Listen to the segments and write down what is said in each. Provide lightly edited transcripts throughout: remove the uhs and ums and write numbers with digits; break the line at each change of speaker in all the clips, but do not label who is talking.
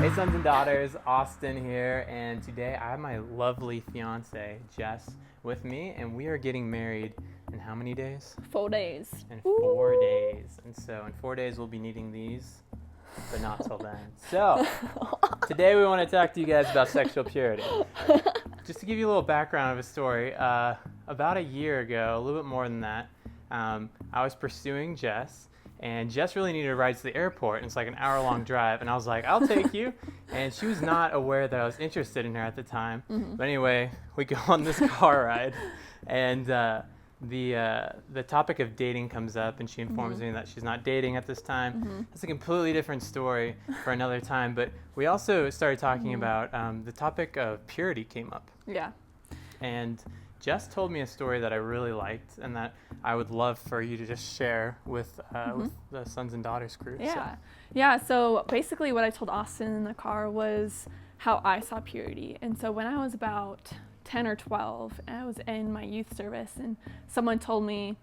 Hey sons and daughters, Austin here, and today I have my lovely fiance, Jess, with me, and we are getting married in how many days?
4 days.
In 4 days. And so in 4 days we'll be needing these, but not till then. So today we want to talk to you guys about sexual purity. Just to give you a little background of a story, about a year ago, a little bit more than that, I was pursuing Jess. And Jess really needed a ride to the airport, and it's like an hour-long drive. And I was like, I'll take you. And she was not aware that I was interested in her at the time. Mm-hmm. But anyway, we go on this car ride, and the topic of dating comes up, and she informs me that she's not dating at this time. Mm-hmm. That's a completely different story for another time. But we also started talking about the topic of purity came up.
Yeah.
And Jess told me a story that I really liked and that I would love for you to just share with the Sons and Daughters crew.
So basically what I told Austin in the car was how I saw purity. And so when I was about 10 or 12, I was in my youth service, and someone told me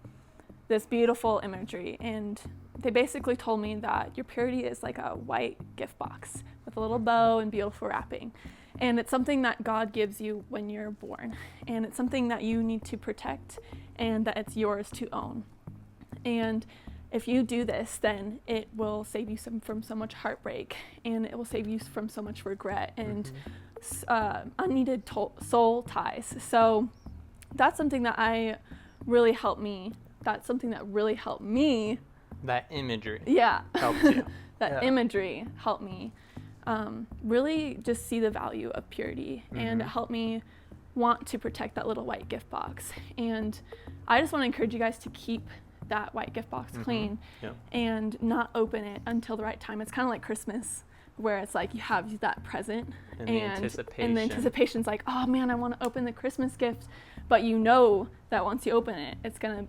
this beautiful imagery. And they basically told me that your purity is like a white gift box with a little bow and beautiful wrapping. And it's something that God gives you when you're born. And it's something that you need to protect and that it's yours to own. And if you do this, then it will save you from so much heartbreak, and it will save you from so much regret and unneeded soul ties. So that's something that really helped me. That's something that really helped me.
That imagery.
Yeah.
Helped you.
That imagery helped me really just see the value of purity, and it helped me want to protect that little white gift box. And I just want to encourage you guys to keep that white gift box clean and not open it until the right time. It's kind of like Christmas, where it's like you have that present and the anticipation's like, oh man, I want to open the Christmas gift, but you know that once you open it, it's gonna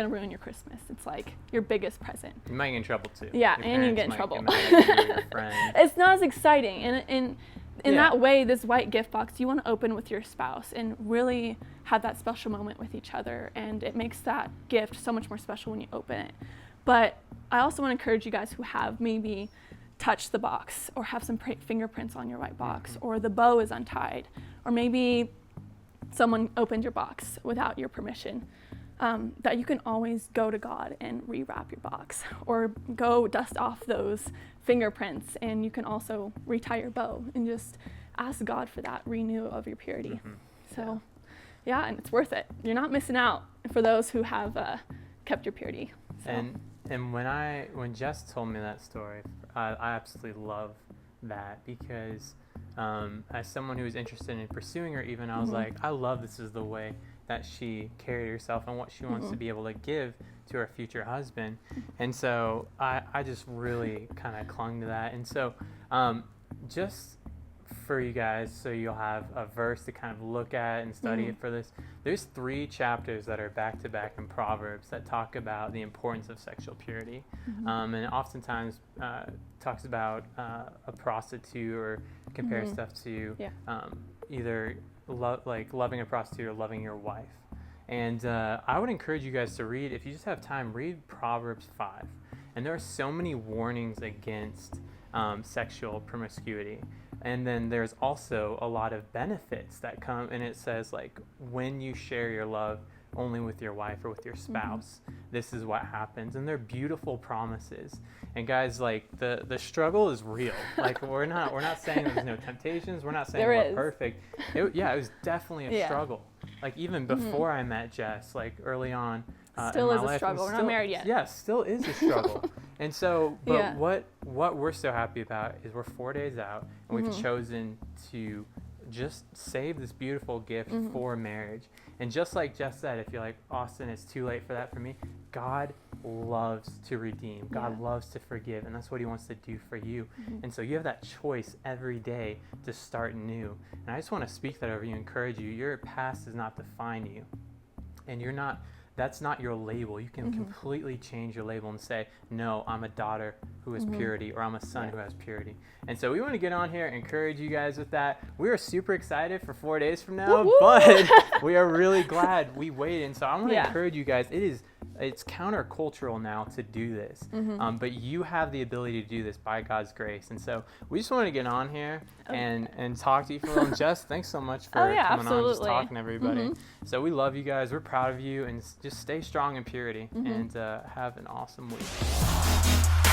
ruin your Christmas. It's like your biggest present.
You might get in trouble too.
Yeah, and you get in trouble.
Your friend.
It's not as exciting. And in that way, this white gift box you want to open with your spouse and really have that special moment with each other. And it makes that gift so much more special when you open it. But I also want to encourage you guys who have maybe touched the box or have some fingerprints on your white box, or the bow is untied, or maybe someone opened your box without your permission. That you can always go to God and rewrap your box, or go dust off those fingerprints, and you can also retie your bow and just ask God for that renewal of your purity. So and it's worth it. You're not missing out for those who have kept your purity. So.
And when Jess told me that story, I absolutely love that, because as someone who was interested in pursuing her, even I was like, I love this is the way that she carried herself and what she wants to be able to give to her future husband. And so I just really kind of clung to that. And so just for you guys, so you'll have a verse to kind of look at and study it for this, there's 3 chapters that are back to back in Proverbs that talk about the importance of sexual purity. And it oftentimes talks about a prostitute, or compares stuff to either loving a prostitute or loving your wife. And I would encourage you guys to read, if you just have time, read Proverbs 5. And there are so many warnings against sexual promiscuity. And then there's also a lot of benefits that come, and it says, like, when you share your love only with your wife or with your spouse, this is what happens. And they're beautiful promises. And guys, like, the struggle is real. Like, we're not saying there's no temptations. We're not saying we're perfect. It was definitely a struggle. Like, even before I met Jess, like early on
still
in
is
my
a
life,
struggle. We're not married yet.
Yeah, still is a struggle. And so, but what we're so happy about is we're 4 days out, and we've chosen to just save this beautiful gift for marriage. And just like Jess said, if you're like, Austin, it's too late for that for me, God loves to redeem. God loves to forgive, and that's what he wants to do for you. And so you have that choice every day to start new. And I just want to speak that over you, encourage you. Your past does not define you, and that's not your label. You can completely change your label and say, no, I'm a daughter who has purity, or I'm a son who has purity. And so we want to get on here and encourage you guys with that. We are super excited for 4 days from now, but we are really glad we waited. And so I want to encourage you guys. It is it's countercultural now to do this.
Mm-hmm.
But you have the ability to do this by God's grace. And so we just wanted to get on here and talk to you for a little. And Jess, thanks so much for coming on and just talking to everybody.
Mm-hmm.
So we love you guys. We're proud of you. And just stay strong in purity and have an awesome week.